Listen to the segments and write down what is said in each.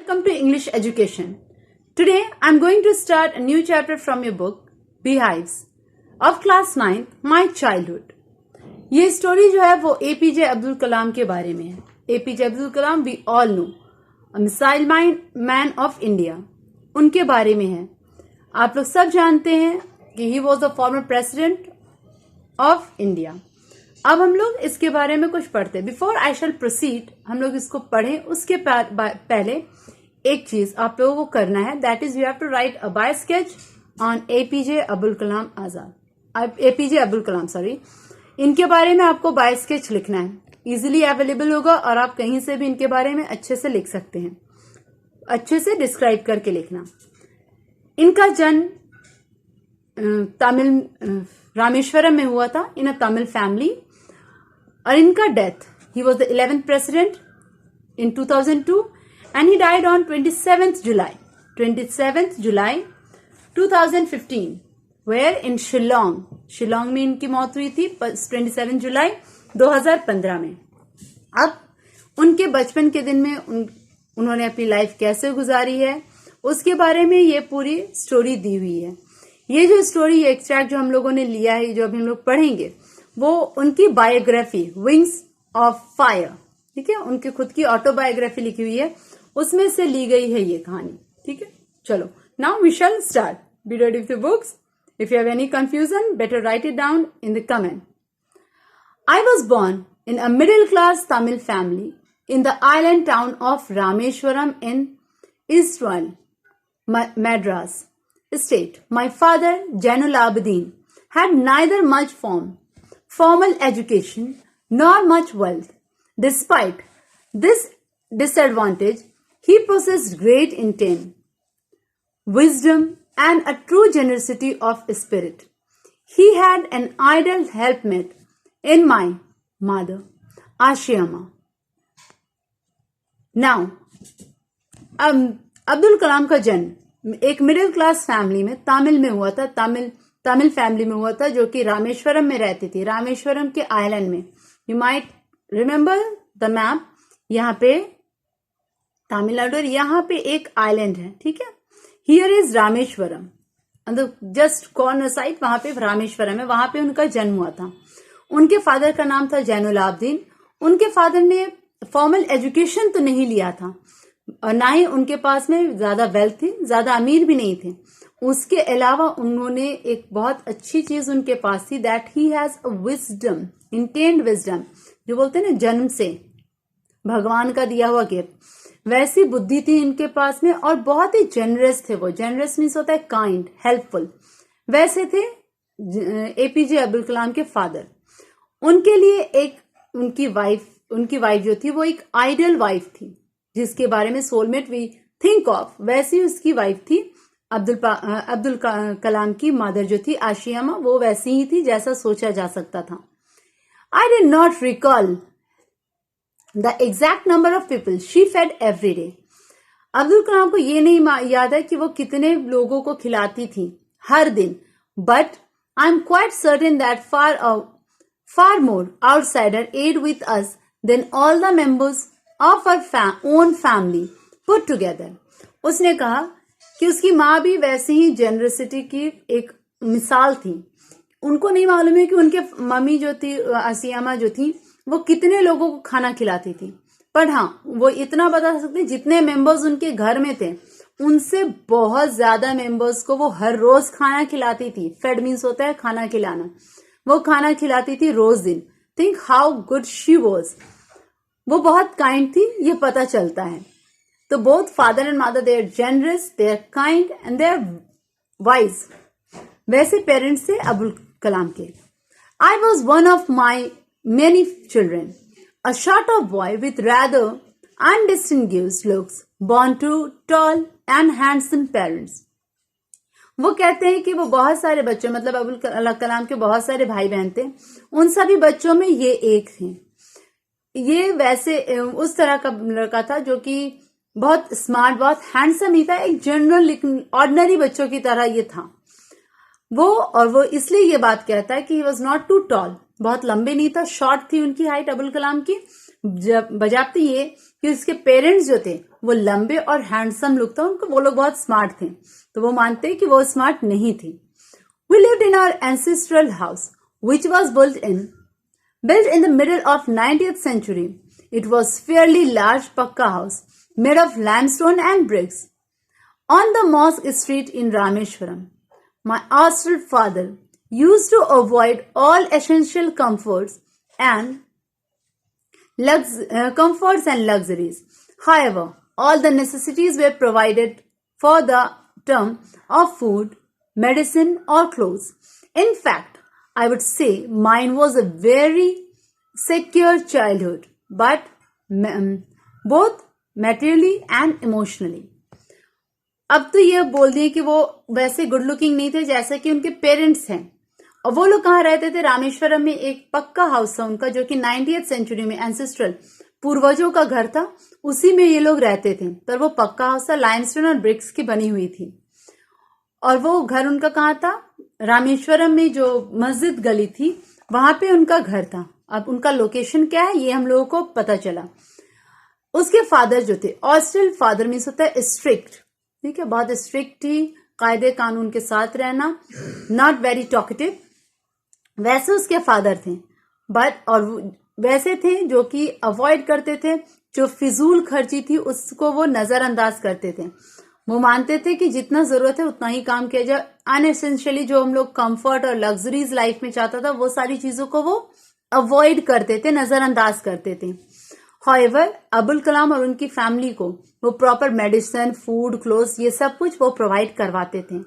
Welcome to English Education. Today I am going to start a new chapter from your book Beehives of Class 9 My Childhood. ये story जो है वो APJ Abdul Kalam के बारे में है. APJ Abdul Kalam we all know, a missile man of India, उनके बारे में है. आप लोग सब जानते हैं कि he was the former president of India. अब हम लोग इसके बारे में कुछ पढ़ते हैं. बिफोर आई शैल प्रोसीड, हम लोग इसको पढ़ें उसके पहले एक चीज आप लोगों को करना है, that is you have to write a bio sketch on APJ Abdul Kalam Azad. APJ Abdul Kalam sorry, इनके बारे में आपको बाय स्केच लिखना है. इजीली अवेलेबल होगा और आप कहीं से भी इनके बारे में अच्छे से लिख सकते हैं. अच्छे से डिस्क्राइब करके लिखना. इनका जन्म तमिल रामेश्वरम में हुआ था, इन अ तमिल फैमिली. और इनका death, he was the 11th president in 2002 and he died on 27th July 2015 where in Shillong में इनकी मौत हुई थी 27 जुलाई 2015 में. अब उनके बचपन के दिन में उन्होंने अपनी लाइफ कैसे गुजारी है उसके बारे में ये पूरी स्टोरी दी हुई है. ये जो स्टोरी, ये एक्सट्रैक्ट जो हम लोगों ने लिया है, जो अभी हम लोग पढ़ेंगे, वो उनकी बायोग्राफी विंग्स ऑफ फायर, ठीक है, उनकी खुद की ऑटोबायोग्राफी लिखी हुई है, उसमें से ली गई है ये कहानी. ठीक है, चलो now we shall start. Be ready with the books. If you have any confusion, better write it down in the comment. I was born in a middle-class Tamil family in the island town of Rameshwaram in Eastwell, Madras state. My father, Jainul Abidin, had neither much formal education nor much wealth. Despite this disadvantage, he possessed great intent, wisdom, and a true generosity of spirit. He had an ideal helpmate in my mother, Ashiyama. Now, Abdul Kalam का जन्म एक middle class family में तमिल में हुआ था. Tamil family में हुआ था, जो कि रामेश्वरम में रहती थी. रामेश्वरम के आइलैंड में. You might remember the map. यहाँ पे तमिलनाडु, यहाँ पे एक आइलैंड है, ठीक है. Here is Rameswaram, just corner side, वहां पे रामेश्वरम है. वहां पे उनका जन्म हुआ था. उनके फादर का नाम था जैनुल आबदीन. उनके फादर ने फॉर्मल एजुकेशन तो नहीं लिया था और ना ही उनके पास में ज्यादा वेल्थ थी, ज्यादा अमीर भी नहीं थे. उसके अलावा उन्होंने एक बहुत अच्छी चीज उनके पास थी, that he has a wisdom, intend wisdom, जो बोलते हैं ना जन्म से भगवान का दिया हुआ गिफ्ट, वैसी बुद्धि थी इनके पास में. और बहुत ही जेनरस थे वो. जेनरस मीन्स होता है काइंड, हेल्पफुल. वैसे थे एपीजे अब्दुल कलाम के फादर. उनके लिए एक उनकी वाइफ जो थी वो एक आइडियल वाइफ थी, जिसके बारे में सोलमेट वी थिंक ऑफ, वैसी उसकी वाइफ थी. अब्दुल कलाम की मदर जो थी आशियामा, वो वैसी ही थी जैसा सोचा जा सकता था. I did not recall the exact number of people she fed every day. Abdul Kalam को ये नहीं याद है कि वो कितने लोगों को खिलाती थी हर दिन, but I am quite certain that far more outsider aid with us than all the members of our own family put together. उसने कहा कि उसकी माँ भी वैसे ही जेनरसिटी की एक मिसाल थी. उनको नहीं मालूम है कि उनके मम्मी जो थी आसियामा जो थी वो कितने लोगों को खाना खिलाती थी, पर हाँ वो इतना बता सकते जितने मेंबर्स उनके घर में थे उनसे बहुत ज्यादा मेंबर्स को वो हर रोज खाना खिलाती थी. फेड मीन्स होता है खाना खिलाना. वो खाना खिलाती थी रोज दिन. Think how good she was. वो बहुत काइंड थी, ये पता चलता है. तो both father and mother, they are generous, they are kind and they are wise. वैसे पेरेंट्स थे अब्दुल कलाम के. I was one of my many children, a short of boy with rather undistinguished looks, born to tall and handsome parents. वो कहते हैं कि वो बहुत सारे बच्चों, मतलब अब्दुल कलाम के बहुत सारे भाई बहन थे, उन सभी बच्चों में ये एक थे. ये वैसे उस तरह का लड़का था जो कि बहुत स्मार्ट, बहुत हैंडसम ही था. एक जनरल ऑर्डिनरी बच्चों की तरह ये था वो. और वो इसलिए ये बात कहता है कि he was not too tall, बहुत लंबे नहीं था, शॉर्ट थी उनकी हाइट अबुल कलाम की। जब बजाते ये कि उसके पेरेंट्स जो थे वो लंबे और हैंडसम लुक था उनको, वो लोग बहुत स्मार्ट थे, तो वो मानते हैं कि वो स्मार्ट नहीं थी। We lived in our ancestral house, which was built in the middle of 19th century. It was fairly large pakka house made of limestone and bricks on the Mosque Street in Rameshwaram. My austral father used to avoid all essential comforts and luxuries. However, all the necessities were provided for the term of food, medicine, or clothes. In fact, I would say mine was a very secure childhood, but both materially and emotionally. अब तो ये बोल दिए कि वो वैसे good looking नहीं थे जैसे कि उनके पेरेंट्स हैं। और वो लोग कहाँ रहते थे? रामेश्वरम में एक पक्का हाउस था उनका, जो कि 90th सेंचुरी में एंसेस्ट्रल पूर्वजों का घर था, उसी में ये लोग रहते थे। पर वो पक्का हाउस था, लाइमस्टोन और ब्रिक्स की बनी हुई थी। और वो घर उनका कहाँ था? रामेश्वरम में जो मस्जिद गली थी वहां पे उनका घर था। अब उनका लोकेशन क्या है ये हम लोगों को पता चला। उसके फादर जो थे, ऑस्ट्रल फादर मीन्स होता है स्ट्रिक्ट, ठीक है, बहुत स्ट्रिक्ट थी, कायदे कानून के साथ रहना, नॉट वेरी टॉकेटिव, वैसे उसके फादर थे। बट और वैसे थे जो कि अवॉइड करते थे, जो फिजूल खर्ची थी उसको वो नजरअंदाज करते थे। वो मानते थे कि जितना जरूरत है उतना ही काम किया जाए। अनएसेंशियली जो हम लोग कंफर्ट और लग्जरीज लाइफ में चाहता था वो सारी चीजों को वो अवॉइड करते थे, नजरअंदाज करते थे। हाउएवर, अबुल कलाम और उनकी फैमिली को वो प्रॉपर मेडिसिन, फूड, क्लोथ्स, ये सब कुछ वो प्रोवाइड करवाते थे।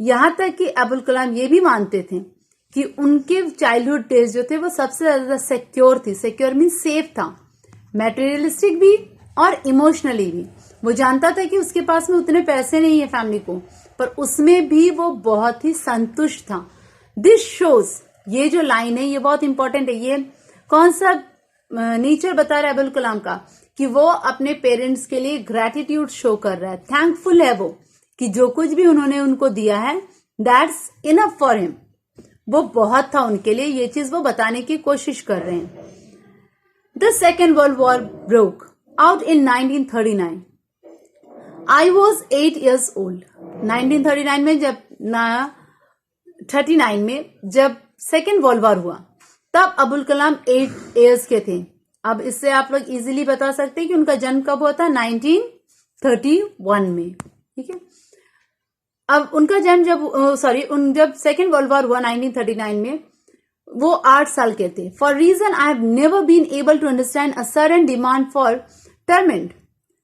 यहां तक कि अबुल कलाम ये भी मानते थे कि उनके चाइल्डहुड डेज जो थे वो सबसे ज्यादा सिक्योर थी। सिक्योर मीन सेफ था, मैटेरियलिस्टिक भी और इमोशनली भी। वो जानता था कि उसके पास में उतने पैसे नहीं है फैमिली को, पर उसमें भी वो बहुत ही संतुष्ट था। दिस शोज, ये जो लाइन है ये बहुत इंपॉर्टेंट है। ये कौन सा नेचर बता रहा है अबुल कलाम का? कि वो अपने पेरेंट्स के लिए ग्रेटिट्यूड शो कर रहा है, थैंकफुल है वो कि जो कुछ भी उन्होंने उनको दिया है दैट्स इनफ फॉर हिम, वो बहुत था उनके लिए। ये चीज वो बताने की कोशिश कर रहे हैं। The second world war broke out in 1939। I was 8 years old। 1939 में जब 39 में जब सेकेंड वर्ल्ड वॉर हुआ तब अबुल कलाम 8 years के थे। अब इससे आप लोग इजीली बता सकते हैं कि उनका जन्म कब हुआ था? 1931 में, ठीक है। अब उनका जन्म जब सेकेंड वर्ल्ड वॉर हुआ 1939 में, वो 8 साल के थे। For reason I have never been able to understand a sudden demand for tamarind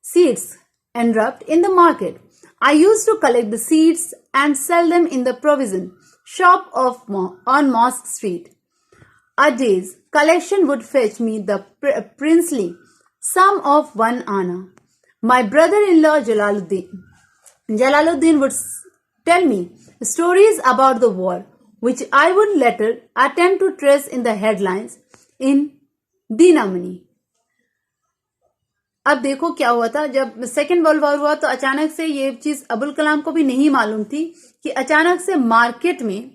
seeds erupt in the market. I used to collect the seeds and sell them in the provision shop on Mosque Street. A day's collection would fetch me the princely sum of 1 anna. My brother-in-law Jalaluddin would tell me stories about the war, which I would later attempt to trace in the headlines in Dinamani. अब देखो क्या हुआ था, जब second world war हुआ तो अचानक से ये चीज अबुल कलाम को भी नहीं मालूम थी कि अचानक से मार्केट में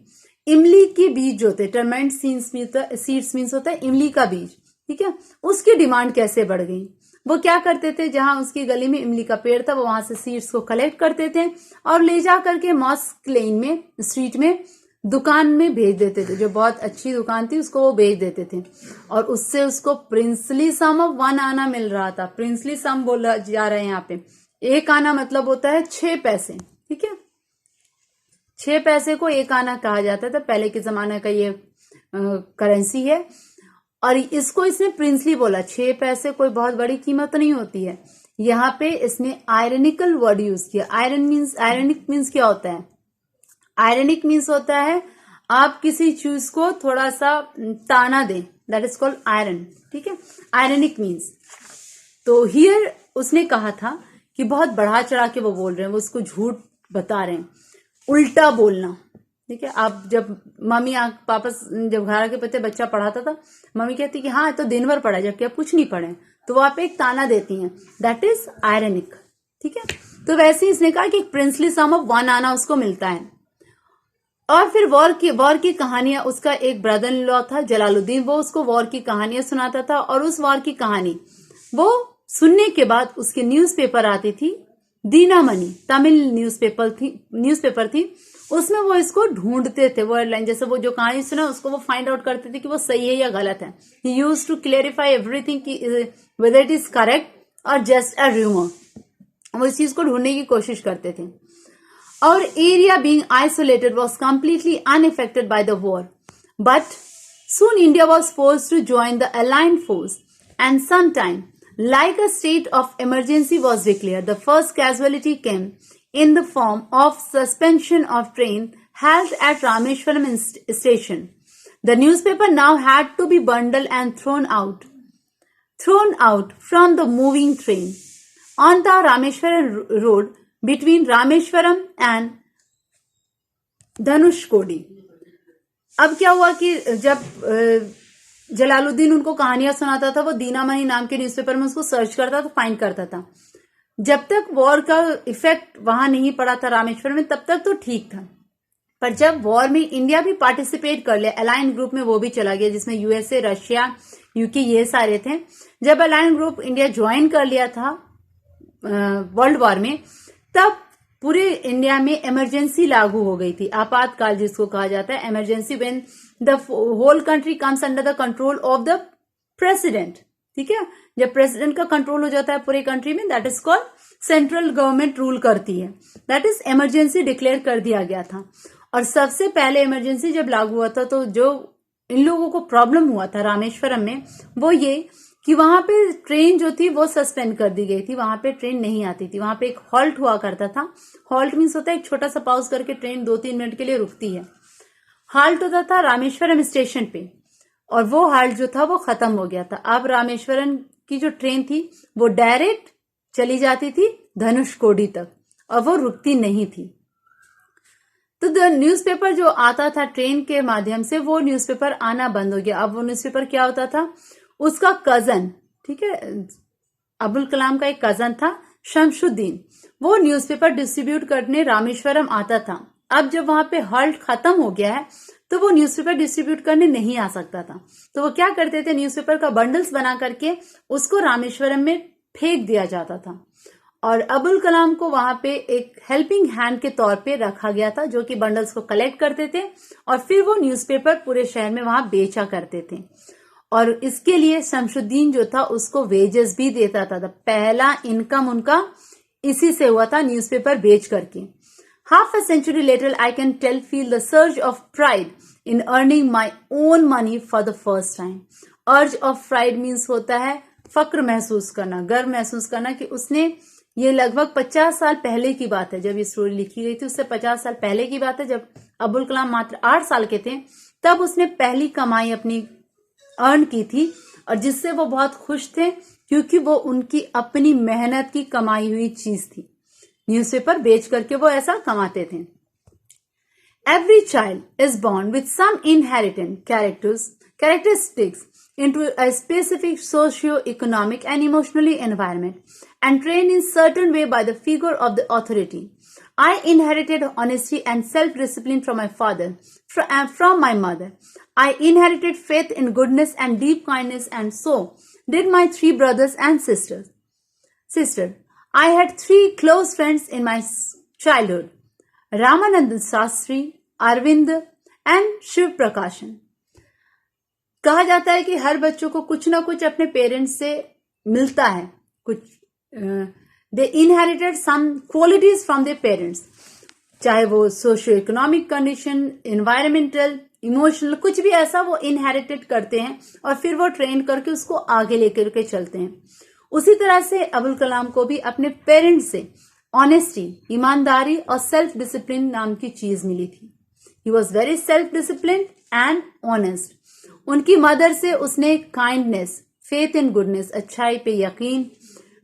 इमली के बीज जो थे, टर्मेंट सीड्स मीन्स होता है इमली का बीज, ठीक है, उसकी डिमांड कैसे बढ़ गई। वो क्या करते थे, जहां उसकी गली में इमली का पेड़ था वो वहां से सीड्स को कलेक्ट करते थे और ले जा करके मॉस्क लेन में, स्ट्रीट में दुकान में भेज देते थे। जो बहुत अच्छी दुकान थी उसको वो भेज देते थे और उससे उसको प्रिंसली सम ऑफ 1 आना मिल रहा था। प्रिंसली सम बोला जा रहा है यहाँ पे। 1 आना मतलब होता है 6 पैसे, ठीक है। 6 पैसे को 1 आना कहा जाता था, पहले के जमाने का ये करेंसी है। और इसको इसने प्रिंसली बोला। 6 पैसे कोई बहुत बड़ी कीमत नहीं होती है। यहाँ पे इसने आयरनिकल वर्ड यूज किया। आयरनिक मीन्स क्या होता है? आयरनिक मीन्स होता है आप किसी चीज को थोड़ा सा ताना दें, दैट इज कॉल्ड आयरन, ठीक है। Ironic means. तो हियर उसने कहा था कि बहुत बढ़ा चढ़ा के वो बोल रहे हैं, वो उसको झूठ बता रहे हैं, उल्टा बोलना, ठीक है। आप जब मम्मी पापा जब घर आके पते बच्चा पढ़ाता था, मम्मी कहती कि हाँ तो दिन भर पढ़ा, जबकि आप कुछ नहीं पढ़े, तो वो आप एक ताना देती हैं, दैट इज आयरनिक, ठीक है। तो वैसे ही इसने कहा कि एक प्रिंसली सम ऑफ 1 आना उसको मिलता है। और फिर वॉर की कहानियां, उसका एक ब्रदर इन लॉ था जलालुद्दीन, वो उसको वॉर की कहानियां सुनाता था, और उस वॉर की कहानी वो सुनने के बाद उसके न्यूज़पेपर आती थी, दीनामणि तमिल न्यूज़पेपर थी, उसमें वो इसको ढूंढते थे, वो हेडलाइन, जैसे वो जो कहानी सुना उसको वो फाइंड आउट करते थे कि वो सही है या गलत है। He used to clarify everything कि वेदर इट इज करेक्ट और जस्ट अ रूमर, वो इस चीज को ढूंढने की कोशिश करते थे। Our area being isolated was completely unaffected by the war, but soon India was forced to join the Allied force, and sometime, like a state of emergency was declared, the first casualty came in the form of suspension of train halt at Rameshwaram station. The newspaper now had to be bundled and thrown out from the moving train on the Rameshwaram road between Rameshwaram and Dhanushkodi. अब क्या हुआ कि जब जलालुद्दीन उनको कहानियां सुनाता था, वो दीनामणि नाम के न्यूज़पेपर में उसको सर्च करता था, फाइंड करता था। जब तक वॉर का इफेक्ट वहां नहीं पड़ा था रामेश्वरम में, तब तक तो ठीक था, पर जब वॉर में इंडिया भी पार्टिसिपेट कर लिया, अलायंस ग्रुप में वो भी चला गया, जिसमें यूएसए, रशिया, यूके ये सारे थे। जब अलायंस ग्रुप इंडिया ज्वाइन कर लिया था वर्ल्ड वॉर में, तब पूरे इंडिया में इमरजेंसी लागू हो गई थी, आपातकाल जिसको कहा जाता है, emergency when the whole country comes under the control of the president. ठीक है, जब प्रेसिडेंट का कंट्रोल हो जाता है पूरे कंट्री में, that is called central government rule करती है, दैट इज इमरजेंसी डिक्लेयर कर दिया गया था। और सबसे पहले इमरजेंसी जब लागू हुआ था, तो जो इन लोगों को प्रॉब्लम हुआ था रामेश्वरम में, वो ये कि वहां पे ट्रेन जो थी वो सस्पेंड कर दी गई थी, वहां पे ट्रेन नहीं आती थी, वहां पे एक हॉल्ट हुआ करता था। हॉल्ट मीन्स होता है एक छोटा सा पॉज करके ट्रेन 2-3 मिनट के लिए रुकती है। हॉल्ट होता था रामेश्वरम स्टेशन पे, और वो हॉल्ट जो था वो खत्म हो गया था। अब रामेश्वरम की जो ट्रेन थी वो डायरेक्ट चली जाती थी धनुषकोडी तक, और वो रुकती नहीं थी। तो द न्यूज़पेपर जो आता था ट्रेन के माध्यम से, वो न्यूज़पेपर आना बंद हो गया। अब वो न्यूज़पेपर क्या होता था, उसका कजन, ठीक है, अब्दुल कलाम का एक कजन था शमशुद्दीन, वो न्यूज़पेपर डिस्ट्रीब्यूट करने रामेश्वरम आता था। अब जब वहां पे हॉल्ट खत्म हो गया है, तो वो न्यूज़पेपर डिस्ट्रीब्यूट करने नहीं आ सकता था, तो वो क्या करते थे, न्यूज़पेपर का बंडल्स बना करके उसको रामेश्वरम में फेंक दिया जाता था। और अब्दुल कलाम को वहां पे एक हेल्पिंग हैंड के तौर पे रखा गया था, जो कि बंडल्स को कलेक्ट करते थे और फिर वो न्यूज़पेपर पूरे शहर में वहां बेचा करते थे। और इसके लिए शमशुद्दीन जो था उसको वेजेस भी देता था। पहला इनकम उनका इसी से हुआ था, न्यूज़पेपर बेच करके। Half a century later I can feel the surge of pride in earning my own money for the first time. Urge of pride means होता है फक्र महसूस करना, गर्व महसूस करना, कि उसने, ये लगभग 50 साल पहले की बात है जब ये स्टोरी लिखी गई थी, उससे 50 साल पहले की बात है, जब अब्दुल कलाम मात्र 8 साल के थे, तब उसने पहली कमाई अपनी अर्न की थी, और जिससे वो बहुत खुश थे, क्योंकि वो उनकी अपनी मेहनत की कमाई हुई चीज थी। न्यूज़पेपर बेच करके वो ऐसा कमाते थे। Every child is born with some inherited characteristics into a specific socio-economic and emotionally environment and trained in certain way by the figure of the authority. I inherited honesty and self-discipline from my father, from my mother. I inherited faith in goodness and deep kindness, and so did my 3 brothers and sister. I had 3 close friends in my childhood, Ramanand Sastri, Arvind and Shiv Prakashan. कहा जाता है कि हर बच्चों को कुछ ना कुछ अपने पेरेंट्स से मिलता है, कुछ they inherited some qualities from their parents, चाहे वो socio economic condition, environmental, emotional, कुछ भी ऐसा वो इनहेरिटेड करते हैं और फिर वो ट्रेन करके उसको आगे लेकर के चलते हैं। उसी तरह से अब्दुल कलाम को भी अपने पेरेंट्स से ऑनेस्टी, ईमानदारी और सेल्फ डिसिप्लिन नाम की चीज मिली थी। He was very self discipline and honest. उनकी मदर से उसने काइंडनेस, फेथ इन गुडनेस, अच्छाई पे यकीन,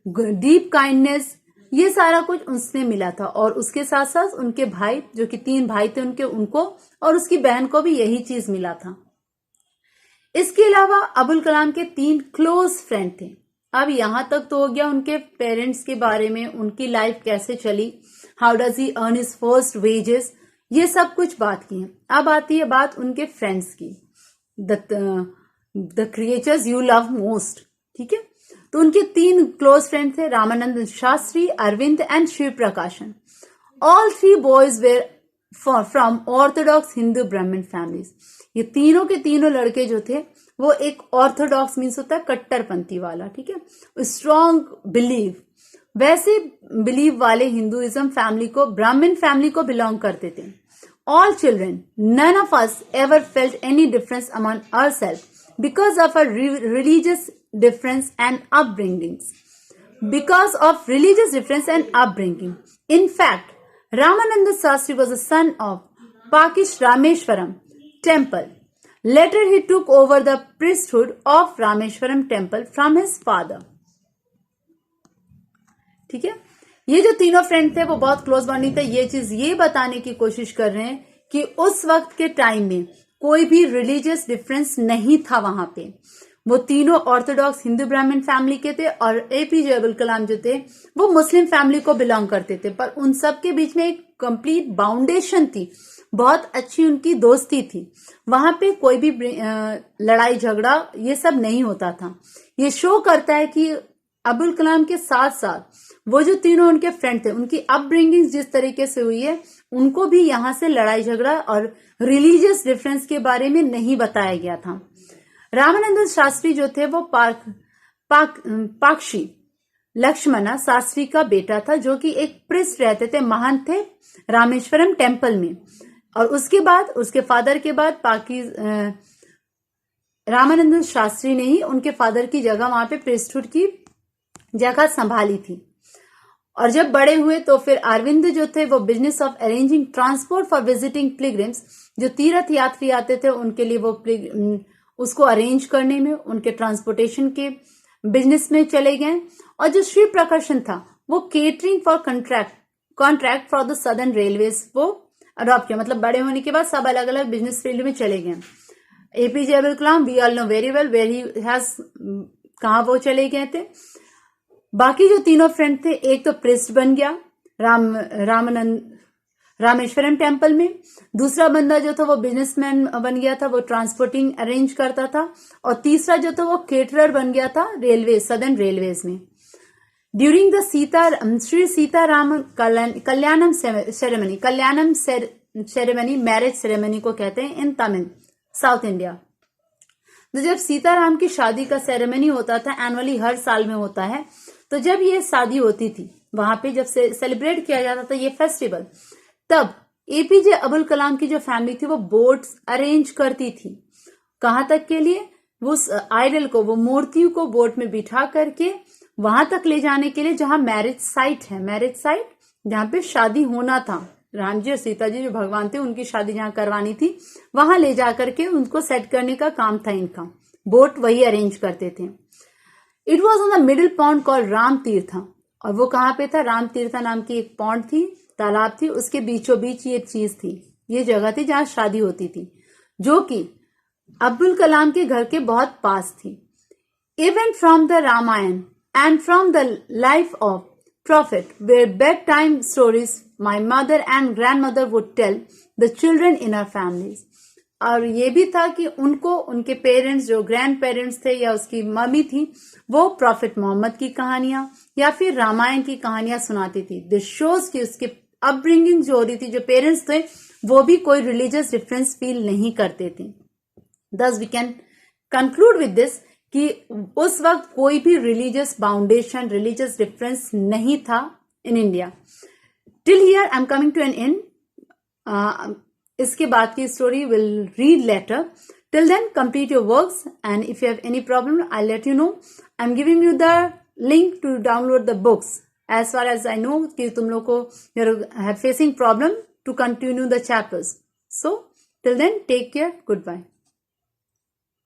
डीप काइंडनेस, ये सारा कुछ उसने मिला था। और उसके साथ साथ उनके भाई, जो कि 3 भाई थे उनको और उसकी बहन को भी यही चीज मिला था। इसके अलावा अब्दुल कलाम के 3 क्लोज फ्रेंड थे। अब यहां तक तो हो गया उनके पेरेंट्स के बारे में, उनकी लाइफ कैसे चली, how does he earn his first wages, ये सब कुछ बात की है। अब आती है बात उनके फ्रेंड्स की, the creatures you love most. ठीक है, तो उनके 3 क्लोज फ्रेंड थे, Ramanand Shastri, Arvind and Shiv Prakasan. All 3 boys were from orthodox Hindu Brahmin families. ये तीनों के तीनों लड़के जो थे वो एक ऑर्थोडॉक्स मीन्स होता है कट्टरपंथी वाला, ठीक है, स्ट्रॉन्ग बिलीव, वैसे बिलीव वाले हिंदुइज्म फैमिली को, ब्राह्मण फैमिली को बिलोंग करते थे। All children, none of us ever felt any difference among ourselves because of a religious difference and upbringings. Because of religious difference and upbringing. In fact, Ramananda Shastri was a son of Pakish Rameshwaram temple. Later he took over the priesthood of Rameshwaram temple from his father. ठीक है, ये जो तीनों friend थे वो बहुत close bonding थे। ये चीज ये बताने की कोशिश कर रहे हैं कि उस वक्त के टाइम में कोई भी रिलीजियस डिफरेंस नहीं था वहां पे। वो तीनों ऑर्थोडॉक्स हिंदू ब्राह्मण फैमिली के थे और एपीजे अब्दुल कलाम जो थे वो मुस्लिम फैमिली को बिलोंग करते थे, पर उन सब के बीच में एक कंप्लीट बाउंडेशन थी, बहुत अच्छी उनकी दोस्ती थी। वहां पे कोई भी लड़ाई झगड़ा ये सब नहीं होता था। ये शो करता है कि अब्दुल कलाम के साथ साथ वो जो तीनों उनके फ्रेंड थे उनकी अपब्रिंगिंग जिस तरीके से हुई है, उनको भी यहां से लड़ाई झगड़ा और रिलीजियस डिफरेंस के बारे में नहीं बताया गया था। रामानंद शास्त्री जो थे वो पाक्षी लक्ष्मणा शास्त्री का बेटा था, जो कि एक प्रिस्ट रहते थे, महंत थे रामेश्वरम टेम्पल में। और उसके बाद उसके फादर के बाद रामानंद शास्त्री ने ही उनके फादर की जगह वहां पे प्रिस्टहुड की जगह संभाली थी। और जब बड़े हुए तो फिर अरविंद जो थे वो business of arranging transport for visiting pilgrims, जो तीर्थ यात्री आते थे उनके लिए वो उसको अरेंज करने में, उनके ट्रांसपोर्टेशन के बिजनेस में चले गए। और जो श्री प्रकाशन था वो catering for contract for the southern railways वो अडॉप्ट किया। मतलब बड़े होने के बाद सब अलग अलग बिजनेस फील्ड में चले गए। APJ Abdul Kalam, we all know very well where he has, कहां वो चले गए थे। बाकी जो तीनों फ्रेंड थे, एक तो प्रिस्ट बन गया रामेश्वरम टेम्पल में, दूसरा बंदा जो था वो बिजनेसमैन बन गया था, वो ट्रांसपोर्टिंग अरेंज करता था, और तीसरा जो था वो केटरर बन गया था रेलवे, सदर्न रेलवेज में। During the Shri Sitaram Kalyanam ceremony, marriage ceremony को कहते हैं इन तमिल साउथ इंडिया। तो जब सीताराम की शादी का सेरेमनी होता था, एनुअली हर साल में होता है, तो जब ये शादी होती थी वहां पे, जब से सेलिब्रेट किया जाता था ये फेस्टिवल, तब एपीजे अब्दुल कलाम की जो फैमिली थी वो बोट्स अरेंज करती थी। कहां तक के लिए? वो आइडल को, वो मूर्तियों को बोट में बिठा करके वहां तक ले जाने के लिए जहां मैरिज साइट है, मैरिज साइट जहां पे शादी होना था, राम जी और सीता जी जो भगवान थे उनकी शादी जहां करवानी थी, वहां ले जाकर के उनको सेट करने का काम था इनका। बोट वही अरेंज करते थे। It was on the middle pond called Ram तीर्था, और वो कहां पे था? राम तीर्था नाम की एक पॉन्ड थी, तालाब थी, उसके बीचों बीच ये चीज थी, ये जगह थी जहां शादी होती थी, जो कि अब्दुल कलाम के घर के बहुत पास थी। Even from the Ramayana and from the life of prophet were bedtime stories my mother and grandmother would tell the children in our families. और ये भी था कि उनको उनके पेरेंट्स, जो ग्रैंड पेरेंट्स थे या उसकी मम्मी थी, वो प्रॉफिट मोहम्मद की कहानियां या फिर रामायण की कहानियां सुनाती थी। दिस शोज की उसके अपब्रिंगिंग जो हो रही थी, जो पेरेंट्स थे वो भी कोई रिलीजियस डिफरेंस फील नहीं करते थे। Thus we can conclude with this कि उस वक्त कोई भी रिलीजियस बाउंडेशन, रिलीजियस डिफरेंस नहीं था in India. Till here I am coming to an end. इसके बाद की story will read later. Till then complete your works, and if you have any problem I let you know. I am giving you the link to download the books as far as I know कि तुम लोग को you're facing problem to continue the chapters. So till then, take care. Goodbye.